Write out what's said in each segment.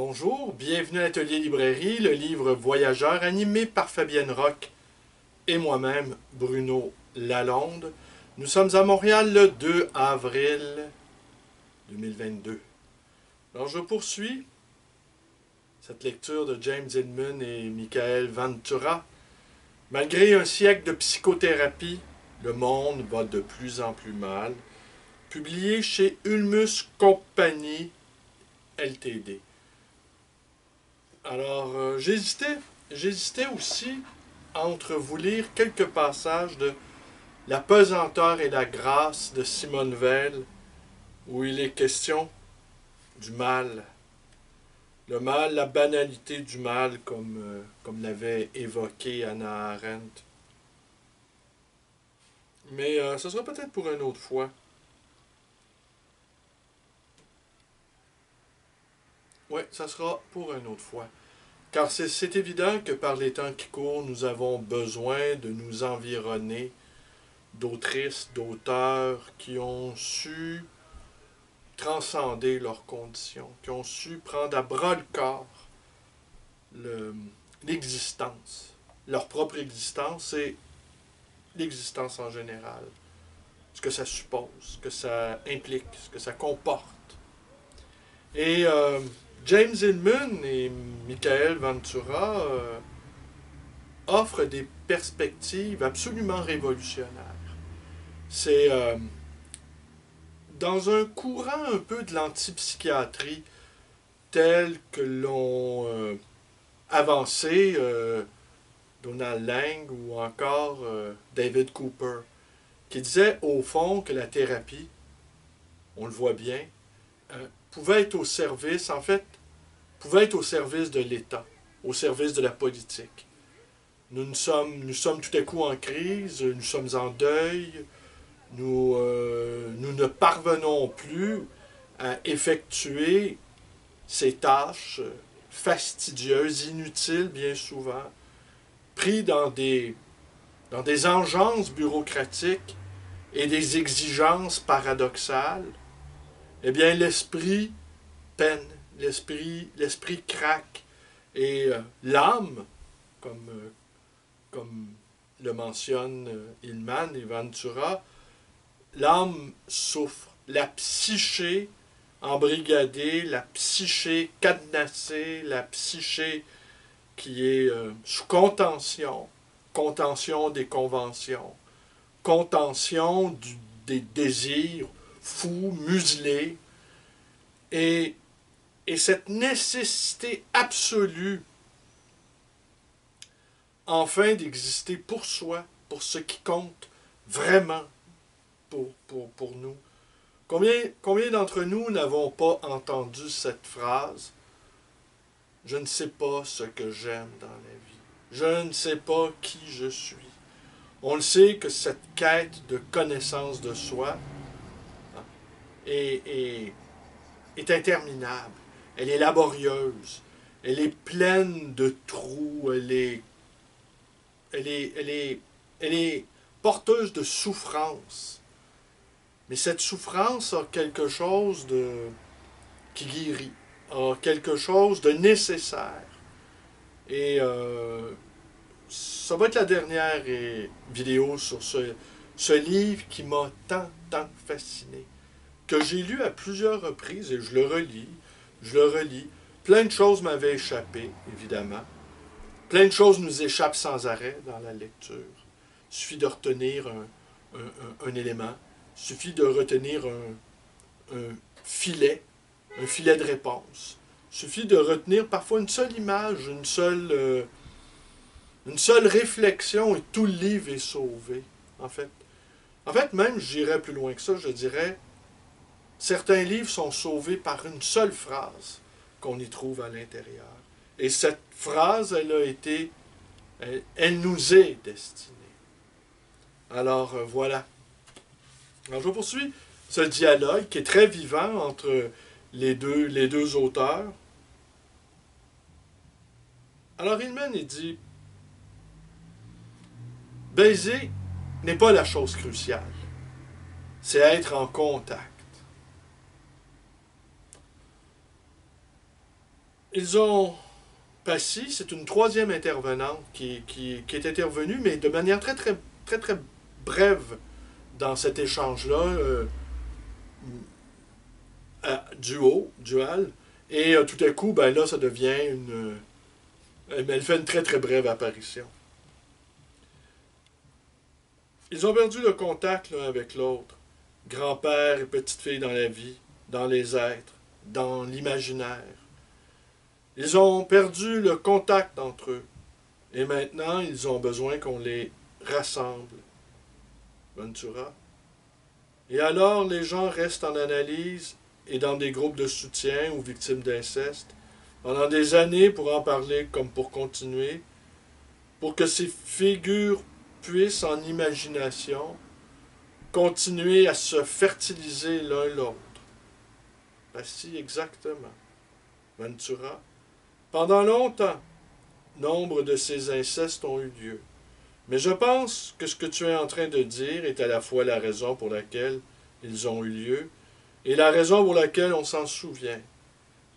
Bonjour, bienvenue à l'Atelier Librairie, le livre Voyageur animé par Fabienne Roch et moi-même, Bruno Lalonde. Nous sommes à Montréal le 2 avril 2022. Alors je poursuis cette lecture de James Inman et Michael Ventura. Malgré un siècle de psychothérapie, le monde va de plus en plus mal. Publié chez Ulmus Compagnie Ltd. Alors, j'hésitais aussi entre vous lire quelques passages de La pesanteur et la grâce de Simone Weil, où il est question du mal. Le mal, la banalité du mal, comme l'avait évoqué Hannah Arendt. Mais ce sera peut-être pour une autre fois. Oui, ça sera pour une autre fois. Car c'est évident que par les temps qui courent, nous avons besoin de nous environner d'autrices, d'auteurs qui ont su transcender leurs conditions, qui ont su prendre à bras le corps l'existence, leur propre existence et l'existence en général, ce que ça suppose, ce que ça implique, ce que ça comporte. Et James Inman et Michael Ventura offrent des perspectives absolument révolutionnaires. C'est dans un courant un peu de l'antipsychiatrie tel que l'ont avancé Donald Lang ou encore David Cooper, qui disait au fond que la thérapie, on le voit bien, pouvait être au service, en fait, pouvait être au service de l'État, au service de la politique. Nous sommes tout à coup en crise, nous sommes en deuil, nous ne parvenons plus à effectuer ces tâches fastidieuses, inutiles bien souvent, pris dans des engeances bureaucratiques et des exigences paradoxales. Eh bien, l'esprit peine, l'esprit craque, et l'âme, comme le mentionnent Inman et Ventura, l'âme souffre, la psyché embrigadée, la psyché cadenassée, la psyché qui est sous contention, contention des conventions, contention des désirs fous, muselés, et cette nécessité absolue, enfin, d'exister pour soi, pour ce qui compte vraiment pour nous. Combien d'entre nous n'avons pas entendu cette phrase « Je ne sais pas ce que j'aime dans la vie. Je ne sais pas qui je suis. » On le sait que cette quête de connaissance de soi est interminable. Elle est laborieuse. Elle est pleine de trous. Elle est porteuse de souffrance. Mais cette souffrance a quelque chose qui guérit, a quelque chose de nécessaire. Et ça va être la dernière vidéo sur ce livre qui m'a tant fasciné, que j'ai lu à plusieurs reprises et je le relis. Plein de choses m'avaient échappé, évidemment. Plein de choses nous échappent sans arrêt dans la lecture. Il suffit de retenir un élément. Il suffit de retenir un filet de réponse. Il suffit de retenir parfois une seule image, une seule réflexion et tout le livre est sauvé, en fait. En fait, même, j'irais plus loin que ça, je dirais, certains livres sont sauvés par une seule phrase qu'on y trouve à l'intérieur. Et cette phrase, elle nous est destinée. Alors, voilà. Alors, je poursuis ce dialogue qui est très vivant entre les deux auteurs. Alors, Inman, il dit « Baiser n'est pas la chose cruciale. C'est être en contact. » Ils ont... Passy, c'est une troisième intervenante qui est intervenue, mais de manière très brève dans cet échange-là, dual. Et tout à coup, ben là, ça devient une... elle fait une très brève apparition. Ils ont perdu le contact l'un avec l'autre. Grand-père et petite-fille dans la vie, dans les êtres, dans l'imaginaire. Ils ont perdu le contact entre eux. Et maintenant, ils ont besoin qu'on les rassemble. Ventura. Et alors, les gens restent en analyse et dans des groupes de soutien ou victimes d'inceste pendant des années pour en parler comme pour continuer, pour que ces figures puissent, en imagination, continuer à se fertiliser l'un l'autre. Ben si, exactement. Ventura. Pendant longtemps, nombre de ces incestes ont eu lieu. Mais je pense que ce que tu es en train de dire est à la fois la raison pour laquelle ils ont eu lieu et la raison pour laquelle on s'en souvient,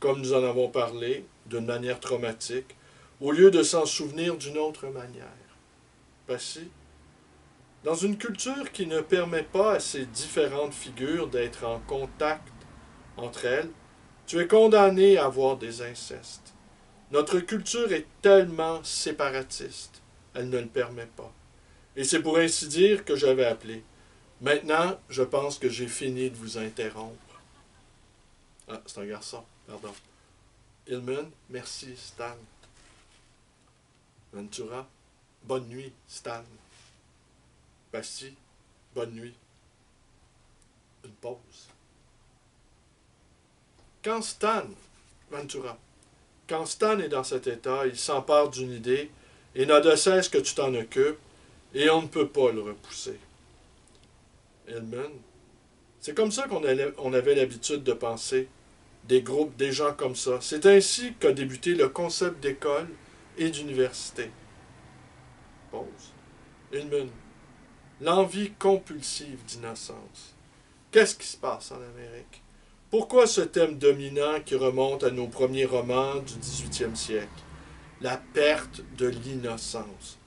comme nous en avons parlé, d'une manière traumatique, au lieu de s'en souvenir d'une autre manière. Passy. Dans une culture qui ne permet pas à ces différentes figures d'être en contact entre elles, tu es condamné à avoir des incestes. Notre culture est tellement séparatiste, elle ne le permet pas. Et c'est pour ainsi dire que j'avais appelé. Maintenant, je pense que j'ai fini de vous interrompre. Ah, c'est un garçon, pardon. Hillman, merci, Stan. Ventura, bonne nuit, Stan. Passy, bonne nuit. Une pause. Quand Ventura, quand Stan est dans cet état, il s'empare d'une idée et n'a de cesse que tu t'en occupes et on ne peut pas le repousser. Hillman, c'est comme ça qu'on avait l'habitude de penser. Des groupes, des gens comme ça. C'est ainsi qu'a débuté le concept d'école et d'université. Pause. Hillman, l'envie compulsive d'innocence. Qu'est-ce qui se passe en Amérique? Pourquoi ce thème dominant qui remonte à nos premiers romans du 18e siècle? La perte de l'innocence.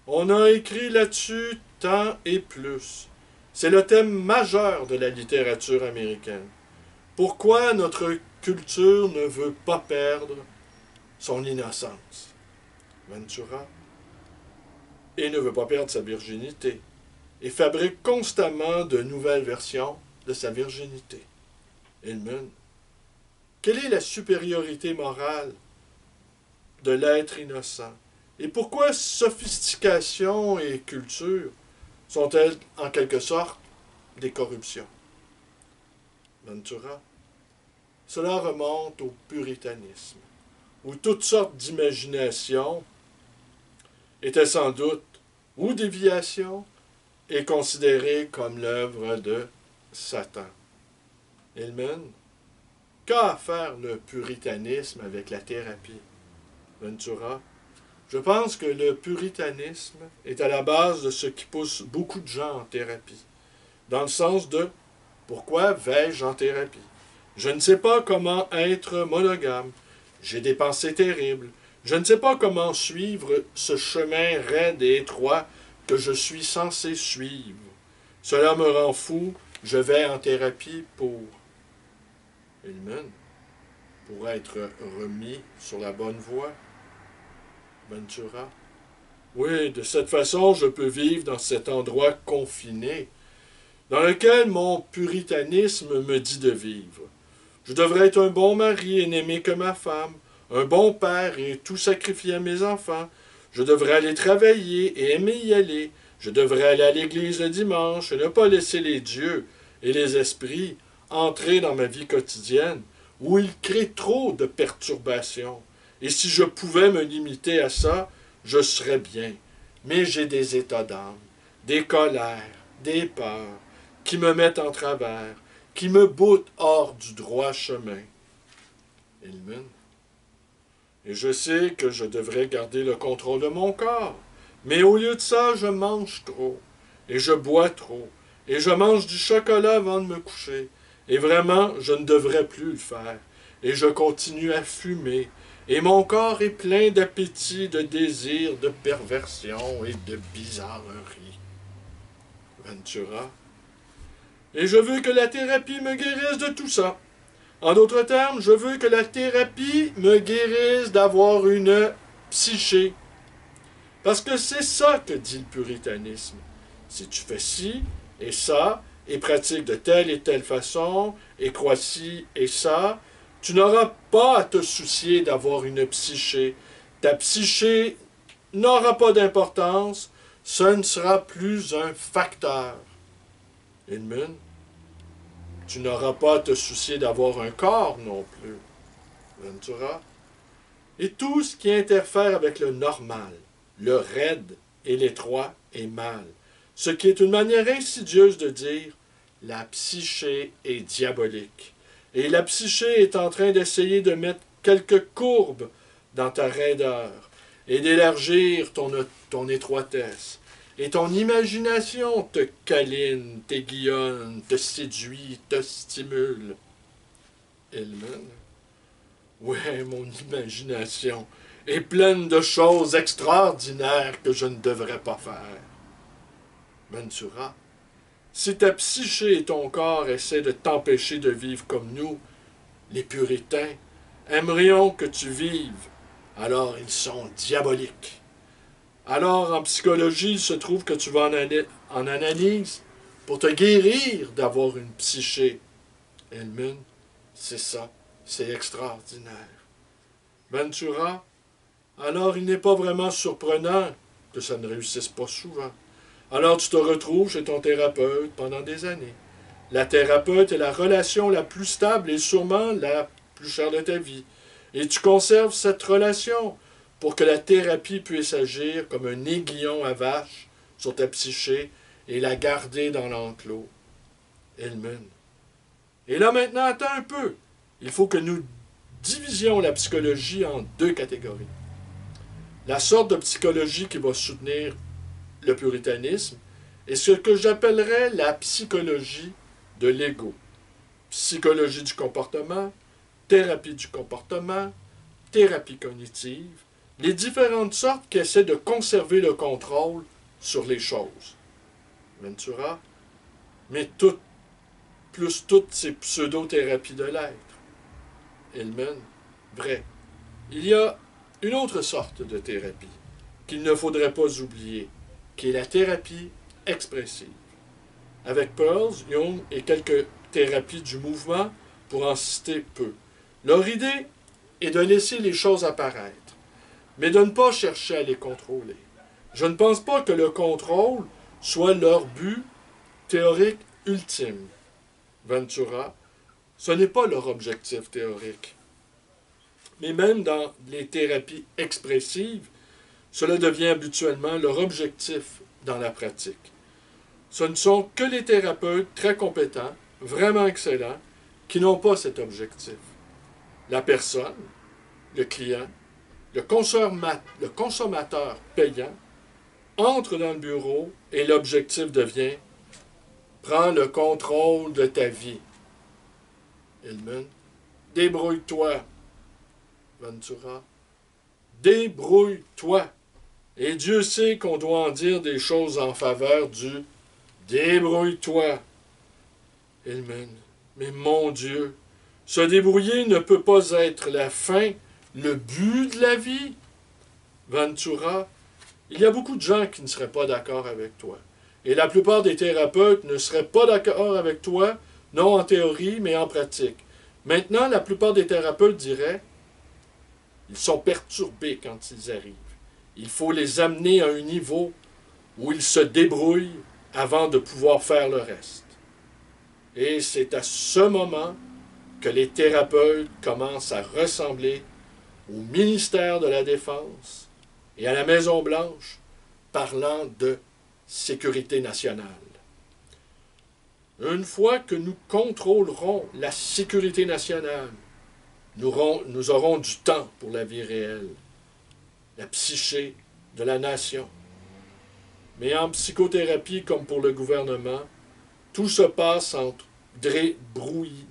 On a écrit là-dessus tant et plus. C'est le thème majeur de la littérature américaine. Pourquoi notre culture ne veut pas perdre son innocence? Ventura. Et ne veut pas perdre sa virginité. Et fabrique constamment de nouvelles versions de sa virginité. Hillman. Quelle est la supériorité morale de l'être innocent? Et pourquoi sophistication et culture sont-elles en quelque sorte des corruptions? Ventura. Cela remonte au puritanisme, où toutes sortes d'imaginations étaient sans doute, ou déviations, et considérées comme l'œuvre de Satan. Hillman. Qu'a à faire le puritanisme avec la thérapie? Ventura. Je pense que le puritanisme est à la base de ce qui pousse beaucoup de gens en thérapie, dans le sens de « Pourquoi vais-je en thérapie? Je ne sais pas comment être monogame. J'ai des pensées terribles. Je ne sais pas comment suivre ce chemin raide et étroit que je suis censé suivre. Cela me rend fou. Je vais en thérapie pour... » Hillman. Pour être remis sur la bonne voie. Ventura. Oui, de cette façon, je peux vivre dans cet endroit confiné, dans lequel mon puritanisme me dit de vivre. Je devrais être un bon mari et n'aimer que ma femme, un bon père et tout sacrifier à mes enfants. Je devrais aller travailler et aimer y aller. Je devrais aller à l'église le dimanche et ne pas laisser les dieux et les esprits entrer dans ma vie quotidienne, où ils créent trop de perturbations. Et si je pouvais me limiter à ça, je serais bien. Mais j'ai des états d'âme, des colères, des peurs, qui me mettent en travers, qui me boutent hors du droit chemin. Hillman. Et je sais que je devrais garder le contrôle de mon corps. Mais au lieu de ça, je mange trop, et je bois trop, et je mange du chocolat avant de me coucher. Et vraiment, je ne devrais plus le faire. Et je continue à fumer, et mon corps est plein d'appétit, de désir, de perversion et de bizarrerie. Ventura. Et je veux que la thérapie me guérisse de tout ça. En d'autres termes, je veux que la thérapie me guérisse d'avoir une psyché. Parce que c'est ça que dit le puritanisme. Si tu fais ci et ça, et pratique de telle et telle façon, et crois ci et ça, tu n'auras pas à te soucier d'avoir une psyché. Ta psyché n'aura pas d'importance, ce ne sera plus un facteur. Edmund, tu n'auras pas à te soucier d'avoir un corps non plus. Ventura. Et tout ce qui interfère avec le normal, le raide et l'étroit est mal. Ce qui est une manière insidieuse de dire la psyché est diabolique. Et la psyché est en train d'essayer de mettre quelques courbes dans ta raideur et d'élargir ton étroitesse. Et ton imagination te câline, t'aiguillonne, te séduit, te stimule. Hillman. Ouais, mon imagination est pleine de choses extraordinaires que je ne devrais pas faire. Ventura. Si ta psyché et ton corps essaient de t'empêcher de vivre comme nous, les puritains, aimerions que tu vives, alors ils sont diaboliques. Alors, en psychologie, il se trouve que tu vas en analyse pour te guérir d'avoir une psyché. Edmund, c'est ça, c'est extraordinaire. Ventura, alors il n'est pas vraiment surprenant que ça ne réussisse pas souvent. Alors tu te retrouves chez ton thérapeute pendant des années. La thérapeute est la relation la plus stable et sûrement la plus chère de ta vie. Et tu conserves cette relation pour que la thérapie puisse agir comme un aiguillon à vache sur ta psyché et la garder dans l'enclos. Hillman. Et là maintenant, attends un peu. Il faut que nous divisions la psychologie en deux catégories. La sorte de psychologie qui va soutenir le puritanisme est ce que j'appellerais la psychologie de l'ego. Psychologie du comportement, thérapie du comportement, thérapie cognitive, les différentes sortes qui essaient de conserver le contrôle sur les choses. Ventura, mais plus toutes ces pseudo-thérapies de l'être. Hillman, vrai. Il y a une autre sorte de thérapie qu'il ne faudrait pas oublier, qui est la thérapie expressive. Avec Pearls, Jung et quelques thérapies du mouvement, pour en citer peu. Leur idée est de laisser les choses apparaître, mais de ne pas chercher à les contrôler. Je ne pense pas que le contrôle soit leur but théorique ultime. Ventura, ce n'est pas leur objectif théorique. Mais même dans les thérapies expressives, cela devient habituellement leur objectif dans la pratique. Ce ne sont que les thérapeutes très compétents, vraiment excellents, qui n'ont pas cet objectif. La personne, le client, le consommateur payant, entre dans le bureau et l'objectif devient « Prends le contrôle de ta vie ». Hillman, débrouille-toi. Ventura, débrouille-toi. Et Dieu sait qu'on doit en dire des choses en faveur du débrouille-toi. Hillman, mais mon Dieu, se débrouiller ne peut pas être la fin, le but de la vie. Ventura, il y a beaucoup de gens qui ne seraient pas d'accord avec toi. Et la plupart des thérapeutes ne seraient pas d'accord avec toi, non en théorie, mais en pratique. Maintenant, la plupart des thérapeutes diraient, ils sont perturbés quand ils arrivent. Il faut les amener à un niveau où ils se débrouillent avant de pouvoir faire le reste. Et c'est à ce moment que les thérapeutes commencent à ressembler au ministère de la Défense et à la Maison-Blanche, parlant de sécurité nationale. Une fois que nous contrôlerons la sécurité nationale, nous aurons du temps pour la vie réelle, la psyché de la nation. Mais en psychothérapie, comme pour le gouvernement, tout se passe entre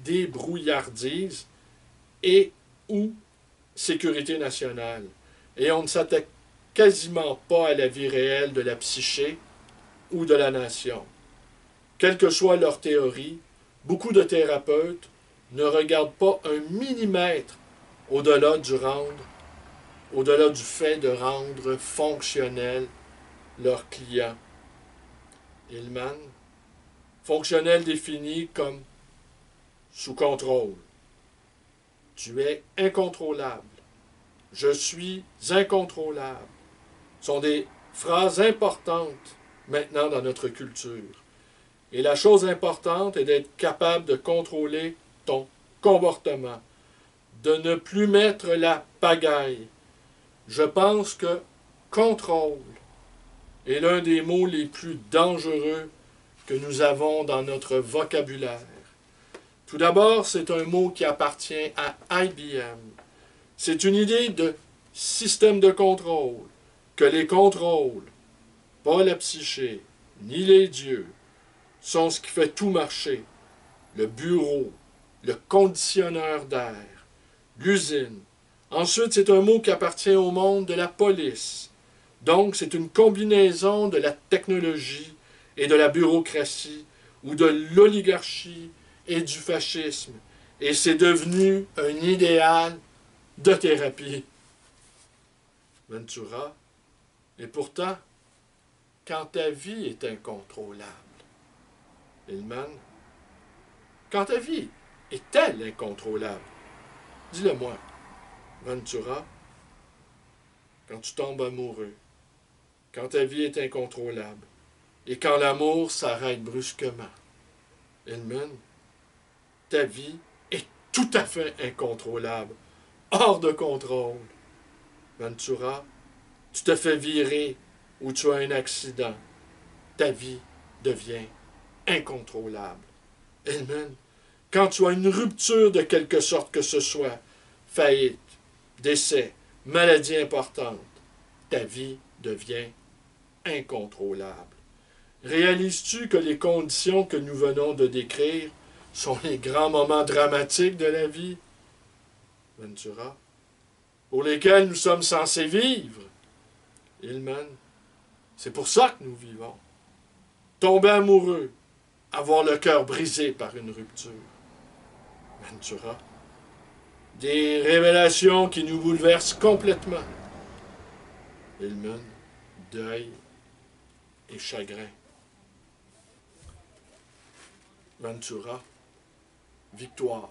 débrouillardise et ou sécurité nationale. Et on ne s'attaque quasiment pas à la vie réelle de la psyché ou de la nation. Quelle que soit leur théorie, beaucoup de thérapeutes ne regardent pas un millimètre au-delà au-delà du fait de rendre fonctionnel leurs clients. Hillman, fonctionnel défini comme sous contrôle. Tu es incontrôlable. Je suis incontrôlable. Ce sont des phrases importantes maintenant dans notre culture. Et la chose importante est d'être capable de contrôler ton comportement, de ne plus mettre la pagaille. Je pense que contrôle est l'un des mots les plus dangereux que nous avons dans notre vocabulaire. Tout d'abord, c'est un mot qui appartient à IBM. C'est une idée de système de contrôle, que les contrôles, pas la psyché, ni les dieux, sont ce qui fait tout marcher. Le bureau, le conditionneur d'air, l'usine. Ensuite, c'est un mot qui appartient au monde de la police. Donc, c'est une combinaison de la technologie et de la bureaucratie, ou de l'oligarchie et du fascisme. Et c'est devenu un idéal de thérapie. Ventura. Et pourtant, quand ta vie est incontrôlable, Hillman, quand ta vie est-elle incontrôlable? Dis-le-moi, Ventura. Quand tu tombes amoureux, quand ta vie est incontrôlable, et quand l'amour s'arrête brusquement, Hillman, ta vie est tout à fait incontrôlable, hors de contrôle. Ventura, tu te fais virer ou tu as un accident, ta vie devient incontrôlable. Hillman, quand tu as une rupture de quelque sorte que ce soit, faillite, décès, maladie importante, ta vie devient incontrôlable. Réalises-tu que les conditions que nous venons de décrire sont les grands moments dramatiques de la vie, Ventura, pour lesquels nous sommes censés vivre? Hillman, c'est pour ça que nous vivons. Tomber amoureux, avoir le cœur brisé par une rupture. Ventura, des révélations qui nous bouleversent complètement. Hillman, deuil et chagrin. Ventura, victoire,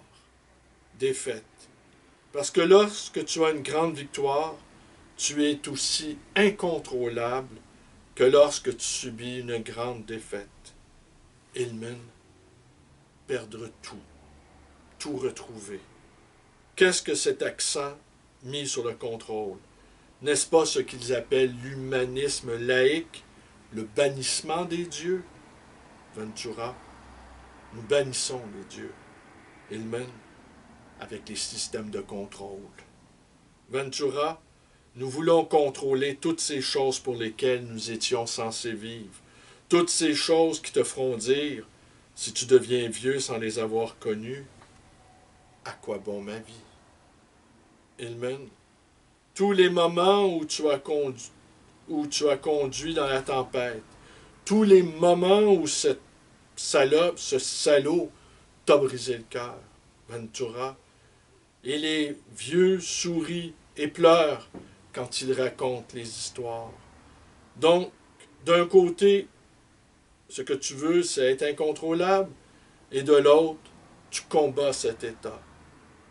défaite. Parce que lorsque tu as une grande victoire, tu es aussi incontrôlable que lorsque tu subis une grande défaite. Hillman, perdre tout retrouver. Qu'est-ce que cet accent mis sur le contrôle? N'est-ce pas ce qu'ils appellent l'humanisme laïque, le bannissement des dieux? Ventura, nous bannissons les dieux. Hillman, avec les systèmes de contrôle. Ventura, nous voulons contrôler toutes ces choses pour lesquelles nous étions censés vivre. Toutes ces choses qui te feront dire, si tu deviens vieux sans les avoir connues, à quoi bon ma vie? Hillman, tous les moments où tu as conduit dans la tempête, tous les moments où cette salope, ce salaud, t'a brisé le cœur, Ventura, et les vieux sourient et pleurent quand ils racontent les histoires. Donc, d'un côté, ce que tu veux, c'est être incontrôlable, et de l'autre, tu combats cet état.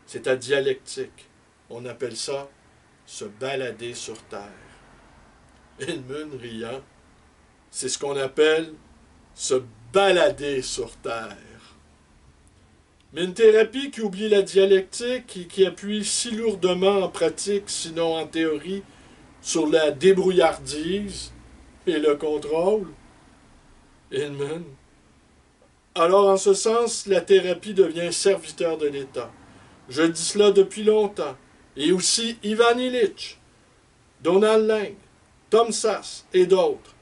C'est ta dialectique. On appelle ça se balader sur terre. Hillman, riant, c'est ce qu'on appelle se balader sur terre. Mais une thérapie qui oublie la dialectique et qui appuie si lourdement en pratique, sinon en théorie, sur la débrouillardise et le contrôle, Hillman. Alors, en ce sens, la thérapie devient serviteur de l'État. Je dis cela depuis longtemps. Et aussi Ivan Illich, Donald Lang, Tom Sass et d'autres.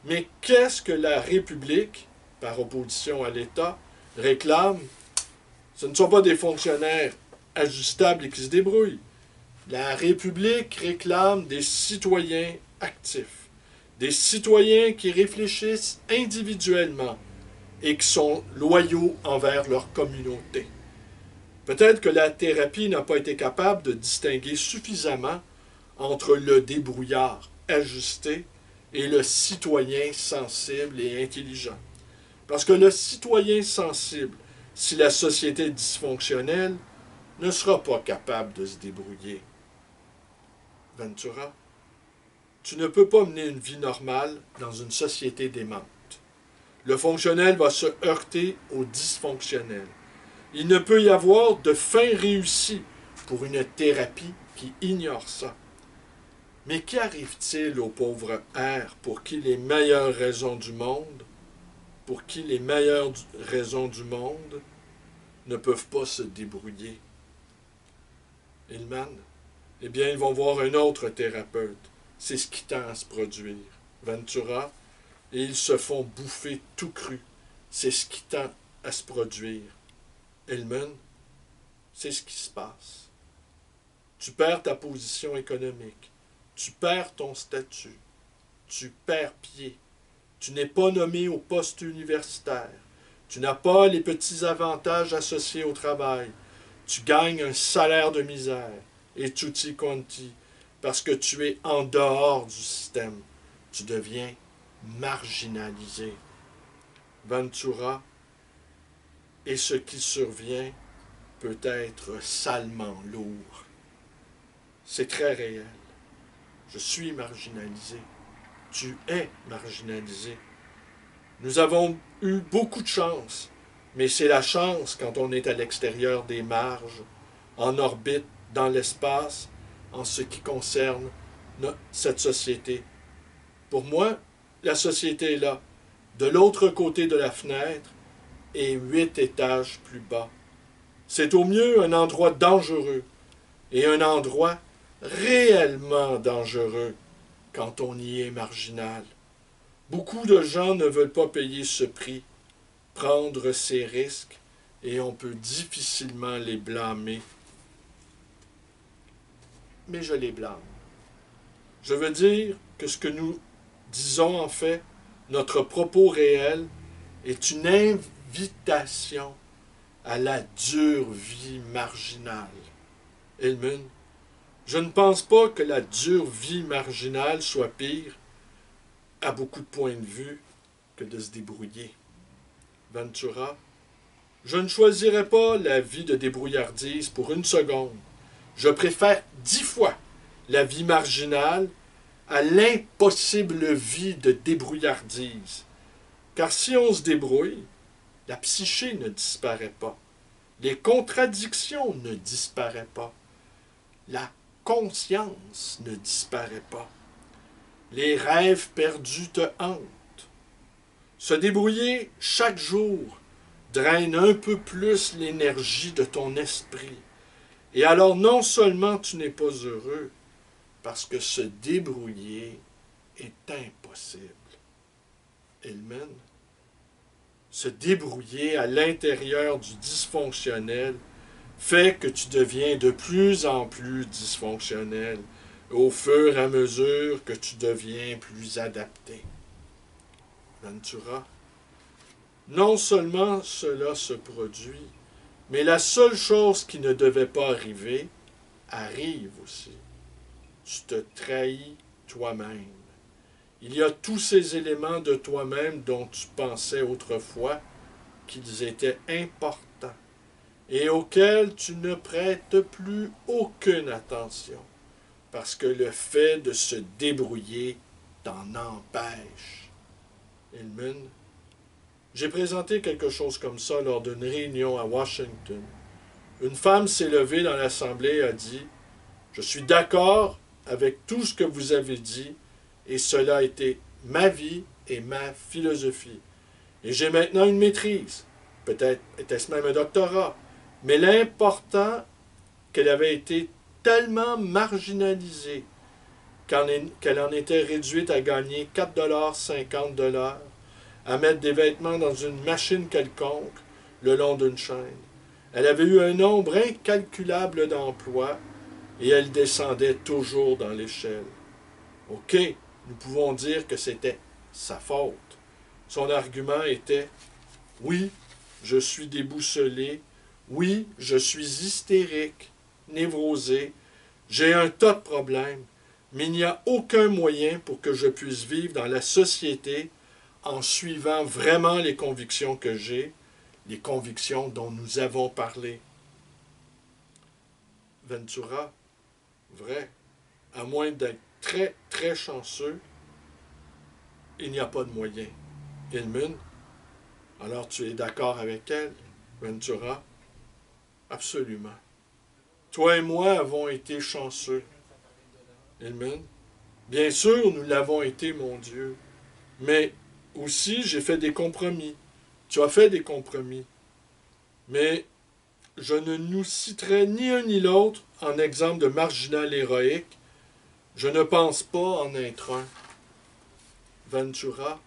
Mais qu'est-ce que la République, par opposition à l'État, réclame? Ce ne sont pas des fonctionnaires ajustables et qui se débrouillent. La République réclame des citoyens actifs, des citoyens qui réfléchissent individuellement et qui sont loyaux envers leur communauté. Peut-être que la thérapie n'a pas été capable de distinguer suffisamment entre le débrouillard ajusté et le citoyen sensible et intelligent. Parce que le citoyen sensible, si la société est dysfonctionnelle, ne sera pas capable de se débrouiller. Ventura, tu ne peux pas mener une vie normale dans une société démente. Le fonctionnel va se heurter au dysfonctionnel. Il ne peut y avoir de fin réussie pour une thérapie qui ignore ça. Mais qu'arrive-t-il au pauvre R pour qui les meilleures raisons du monde, ne peuvent pas se débrouiller? Hillman, eh bien, ils vont voir un autre thérapeute. C'est ce qui tend à se produire. Ventura, et ils se font bouffer tout cru. C'est ce qui tend à se produire. Hillman, c'est ce qui se passe. Tu perds ta position économique. Tu perds ton statut. Tu perds pied. Tu n'es pas nommé au poste universitaire. Tu n'as pas les petits avantages associés au travail. Tu gagnes un salaire de misère. Et tutti quanti, parce que tu es en dehors du système. Tu deviens marginalisé. Ventura, et ce qui survient peut être salement lourd. C'est très réel. Je suis marginalisé. Tu es marginalisé. Nous avons eu beaucoup de chance, mais c'est la chance quand on est à l'extérieur des marges, en orbite, dans l'espace, en ce qui concerne cette société. Pour moi, la société est là, de l'autre côté de la fenêtre, et 8 étages plus bas. C'est au mieux un endroit dangereux, et un endroit réellement dangereux quand on y est marginal. Beaucoup de gens ne veulent pas payer ce prix, prendre ces risques, et on peut difficilement les blâmer. Mais je les blâme. Je veux dire que ce que nous disons en fait, notre propos réel, est une invitation à la dure vie marginale. Hillman, je ne pense pas que la dure vie marginale soit pire, à beaucoup de points de vue, que de se débrouiller. Ventura, je ne choisirais pas la vie de débrouillardise pour une seconde. Je préfère 10 fois la vie marginale à l'impossible vie de débrouillardise. Car si on se débrouille, la psyché ne disparaît pas. Les contradictions ne disparaissent pas. La conscience ne disparaît pas. Les rêves perdus te hantent. Se débrouiller chaque jour draine un peu plus l'énergie de ton esprit. Et alors non seulement tu n'es pas heureux, parce que se débrouiller est impossible. Hillman, se débrouiller à l'intérieur du dysfonctionnel fait que tu deviens de plus en plus dysfonctionnel au fur et à mesure que tu deviens plus adapté. Ventura, non seulement cela se produit, mais la seule chose qui ne devait pas arriver, arrive aussi. Tu te trahis toi-même. Il y a tous ces éléments de toi-même dont tu pensais autrefois qu'ils étaient importants et auxquels tu ne prêtes plus aucune attention, parce que le fait de se débrouiller t'en empêche. Hillman, j'ai présenté quelque chose comme ça lors d'une réunion à Washington. Une femme s'est levée dans l'Assemblée et a dit « Je suis d'accord avec tout ce que vous avez dit, et cela a été ma vie et ma philosophie. Et j'ai maintenant une maîtrise, peut-être était-ce même un doctorat, mais l'important qu'elle avait été tellement marginalisée qu'elle en était réduite à gagner 4,50 $, à mettre des vêtements dans une machine quelconque le long d'une chaîne. Elle avait eu un nombre incalculable d'emplois et elle descendait toujours dans l'échelle. OK, nous pouvons dire que c'était sa faute. Son argument était « Oui, je suis déboussolé. Oui, je suis hystérique, névrosé. J'ai un tas de problèmes, mais il n'y a aucun moyen pour que je puisse vivre dans la société en suivant vraiment les convictions que j'ai, les convictions dont nous avons parlé. » Ventura, vrai, à moins d'être très, très chanceux, il n'y a pas de moyen. Hillman, alors tu es d'accord avec elle, Ventura? Absolument. Toi et moi avons été chanceux. Hillman, bien sûr, nous l'avons été, mon Dieu. Mais aussi, j'ai fait des compromis. Tu as fait des compromis. Mais je ne nous citerai ni un ni l'autre en exemple de marginal héroïque. Je ne pense pas en être un. Ventura,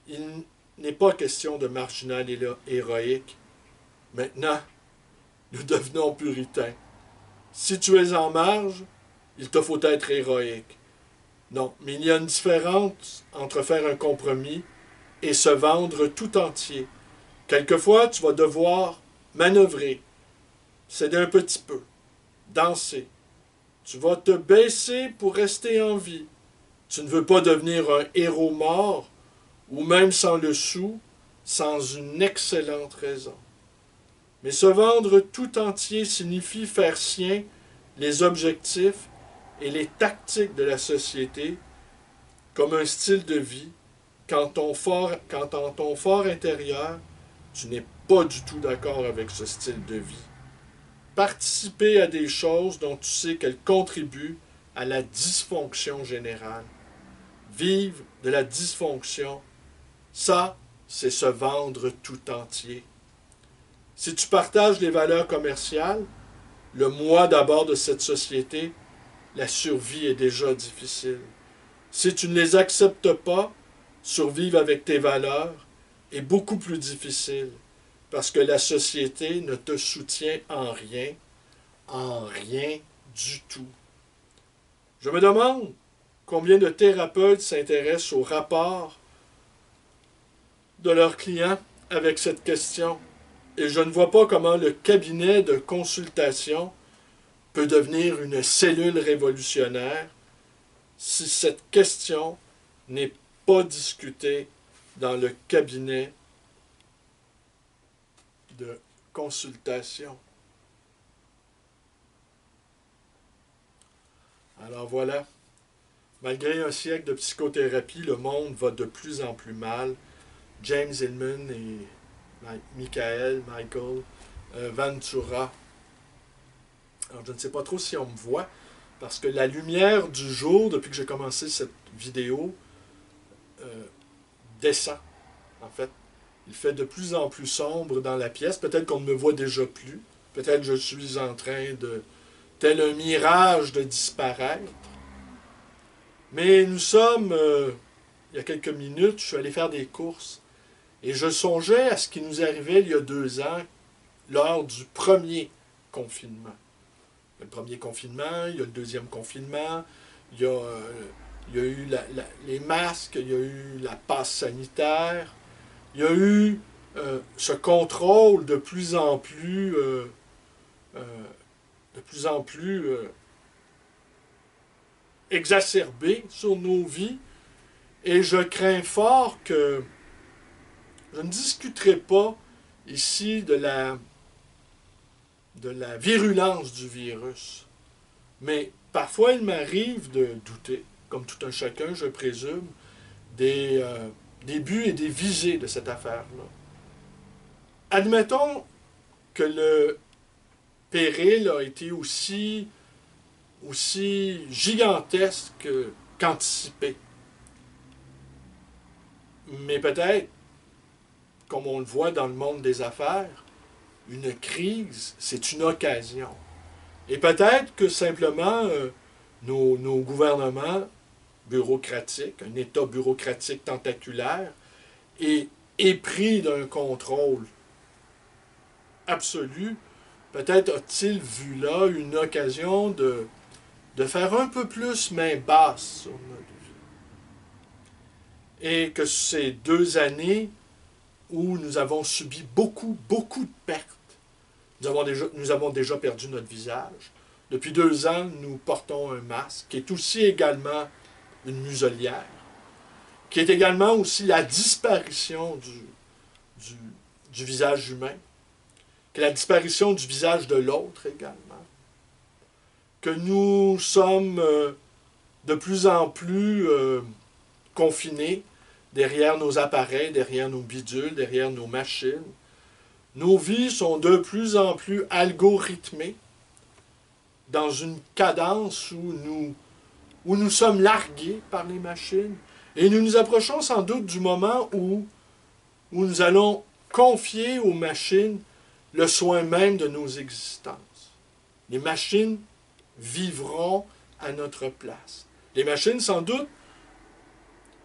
il n'est pas question de marginal héroïque. Maintenant, nous devenons puritains. Si tu es en marge, il te faut être héroïque. Non, mais il y a une différence entre faire un compromis et se vendre tout entier. Quelquefois, tu vas devoir manœuvrer, céder un petit peu, danser. Tu vas te baisser pour rester en vie. Tu ne veux pas devenir un héros mort, ou même sans le sou, sans une excellente raison. Mais se vendre tout entier signifie faire sien les objectifs et les tactiques de la société comme un style de vie quand en ton fort intérieur, tu n'es pas du tout d'accord avec ce style de vie. Participer à des choses dont tu sais qu'elles contribuent à la dysfonction générale. Vivre de la dysfonction, ça, c'est se vendre tout entier. Si tu partages les valeurs commerciales, le moi d'abord de cette société, la survie est déjà difficile. Si tu ne les acceptes pas, survivre avec tes valeurs est beaucoup plus difficile parce que la société ne te soutient en rien du tout. Je me demande combien de thérapeutes s'intéressent au rapport de leurs clients avec cette question. Et je ne vois pas comment le cabinet de consultation peut devenir une cellule révolutionnaire si cette question n'est pas discutée dans le cabinet de consultation. Alors voilà, malgré un siècle de psychothérapie, le monde va de plus en plus mal. James Hillman et Michael Ventura. Alors, je ne sais pas trop si on me voit, parce que la lumière du jour, depuis que j'ai commencé cette vidéo, descend, en fait. Il fait de plus en plus sombre dans la pièce. Peut-être qu'on ne me voit déjà plus. Peut-être que je suis en train de, tel un mirage, de disparaître. Mais nous sommes, il y a quelques minutes, je suis allé faire des courses. Et je songeais à ce qui nous arrivait il y a 2 ans, lors du premier confinement. Il y a le premier confinement, il y a le deuxième confinement, il y a eu les masques, il y a eu la passe sanitaire, il y a eu ce contrôle de plus en plus exacerbé sur nos vies. Et je crains fort que je ne discuterai pas ici de la virulence du virus. Mais parfois, il m'arrive de douter, comme tout un chacun, je présume, des buts et des visées de cette affaire-là. Admettons que le péril a été aussi gigantesque qu'anticipé. Mais peut-être, comme on le voit dans le monde des affaires, une crise, c'est une occasion. Et peut-être que simplement nos gouvernements bureaucratiques, un État bureaucratique tentaculaire, est pris d'un contrôle absolu peut-être a-t-il vu là une occasion de faire un peu plus main basse sur notre vie. Et que ces 2 années où nous avons subi beaucoup, beaucoup de pertes, nous avons déjà perdu notre visage. Depuis 2 ans, nous portons un masque, qui est aussi également une muselière, qui est également aussi la disparition du visage humain, qui est la disparition du visage de l'autre également, que nous sommes de plus en plus confinés derrière nos appareils, derrière nos bidules, derrière nos machines. Nos vies sont de plus en plus algorithmées dans une cadence où nous sommes largués par les machines. Et nous nous approchons sans doute du moment où nous allons confier aux machines le soin même de nos existences. Les machines vivront à notre place. Les machines, sans doute,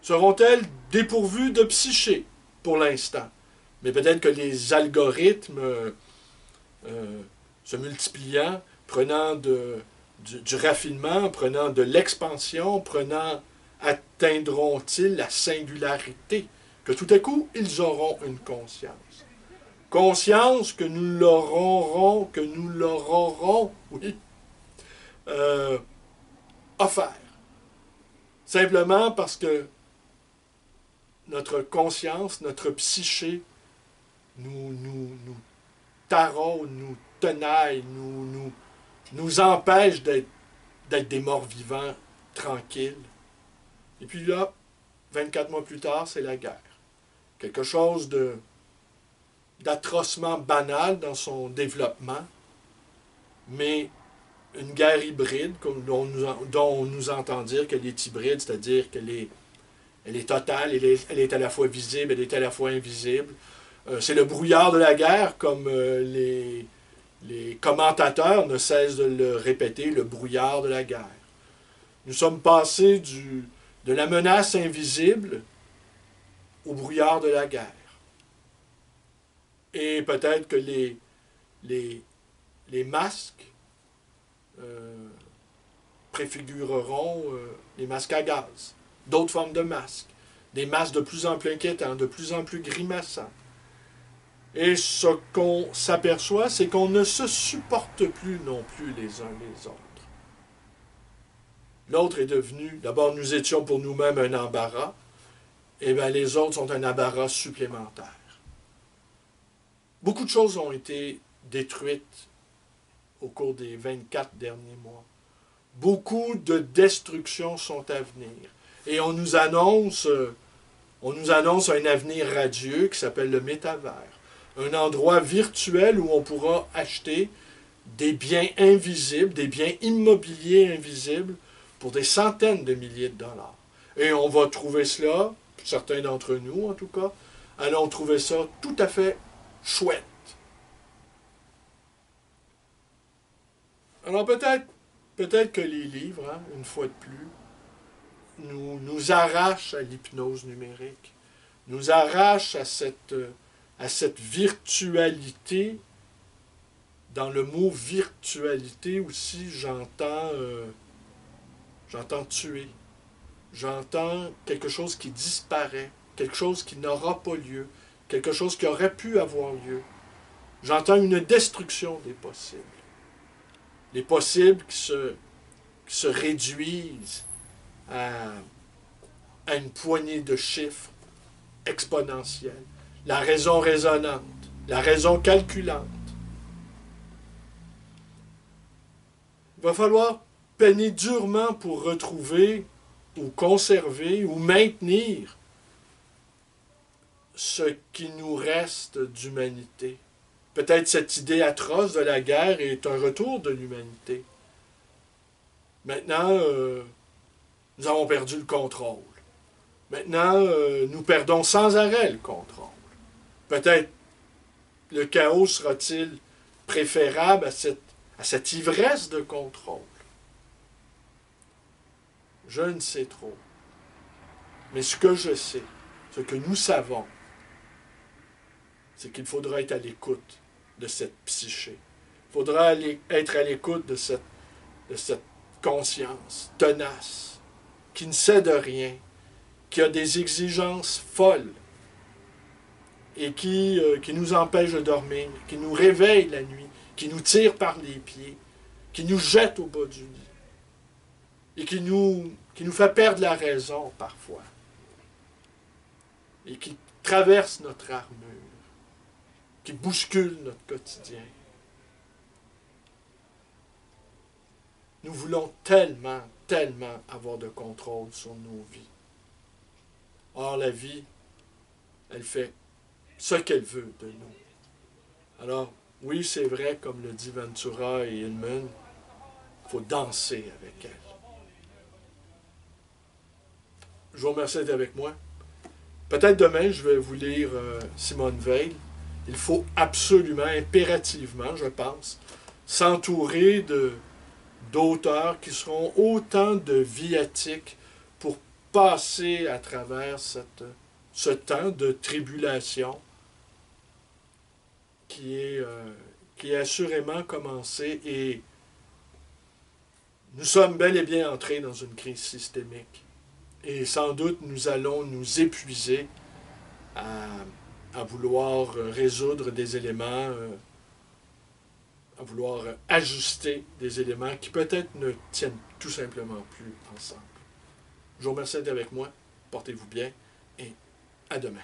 seront-elles dépourvues de psyché pour l'instant. Mais peut-être que les algorithmes se multipliant, prenant du raffinement, prenant de l'expansion, atteindront-ils la singularité, que tout à coup, ils auront une conscience. Conscience que nous leur aurons, oui, offert. Simplement parce que notre conscience, notre psyché nous taraude, nous tenaille, nous empêche d'être des morts vivants tranquilles. Et puis là, 24 mois plus tard, c'est la guerre. Quelque chose d'atrocement banal dans son développement, mais une guerre hybride, dont on nous entend dire qu'elle est hybride, c'est-à-dire qu'elle est totale, elle est à la fois visible, elle est à la fois invisible. C'est le brouillard de la guerre, comme les commentateurs ne cessent de le répéter, le brouillard de la guerre. Nous sommes passés de la menace invisible au brouillard de la guerre. Et peut-être que les masques préfigureront les masques à gaz, d'autres formes de masques, des masques de plus en plus inquiétants, de plus en plus grimaçants. Et ce qu'on s'aperçoit, c'est qu'on ne se supporte plus non plus les uns les autres. L'autre est devenu, d'abord nous étions pour nous-mêmes un embarras, et bien les autres sont un embarras supplémentaire. Beaucoup de choses ont été détruites au cours des 24 derniers mois. Beaucoup de destructions sont à venir. Et on nous annonce un avenir radieux qui s'appelle le métavers. Un endroit virtuel où on pourra acheter des biens invisibles, des biens immobiliers invisibles pour des centaines de milliers de dollars. Et on va trouver cela, certains d'entre nous en tout cas, allons trouver ça tout à fait chouette. Alors peut-être que les livres, une fois de plus, nous arrachent à l'hypnose numérique, nous arrachent à cette virtualité. Dans le mot virtualité aussi, j'entends tuer. J'entends quelque chose qui disparaît, quelque chose qui n'aura pas lieu, quelque chose qui aurait pu avoir lieu. J'entends une destruction des possibles. Les possibles qui se réduisent à une poignée de chiffres exponentiels. La raison raisonnante, la raison calculante. Il va falloir peiner durement pour retrouver ou conserver ou maintenir ce qui nous reste d'humanité. Peut-être cette idée atroce de la guerre est un retour de l'humanité. Maintenant, nous avons perdu le contrôle. Maintenant, nous perdons sans arrêt le contrôle. Peut-être le chaos sera-t-il préférable à cette ivresse de contrôle. Je ne sais trop. Mais ce que je sais, ce que nous savons, c'est qu'il faudra être à l'écoute de cette psyché. Il faudra être à l'écoute de cette conscience tenace, qui ne cède rien, qui a des exigences folles et qui nous empêche de dormir, qui nous réveille la nuit, qui nous tire par les pieds, qui nous jette au bas du lit et qui nous fait perdre la raison parfois et qui traverse notre armure, qui bouscule notre quotidien. Nous voulons tellement, tellement avoir de contrôle sur nos vies. Or, la vie, elle fait ce qu'elle veut de nous. Alors, oui, c'est vrai, comme le dit Ventura et Hillman, il faut danser avec elle. Je vous remercie d'être avec moi. Peut-être demain, je vais vous lire Simone Veil. Il faut absolument, impérativement, je pense, s'entourer d'auteurs qui seront autant de viatiques pour passer à travers ce temps de tribulation qui est assurément commencé et nous sommes bel et bien entrés dans une crise systémique. Et sans doute, nous allons nous épuiser à vouloir résoudre des éléments, à vouloir ajuster des éléments qui peut-être ne tiennent tout simplement plus ensemble. Je vous remercie d'être avec moi. Portez-vous bien et à demain.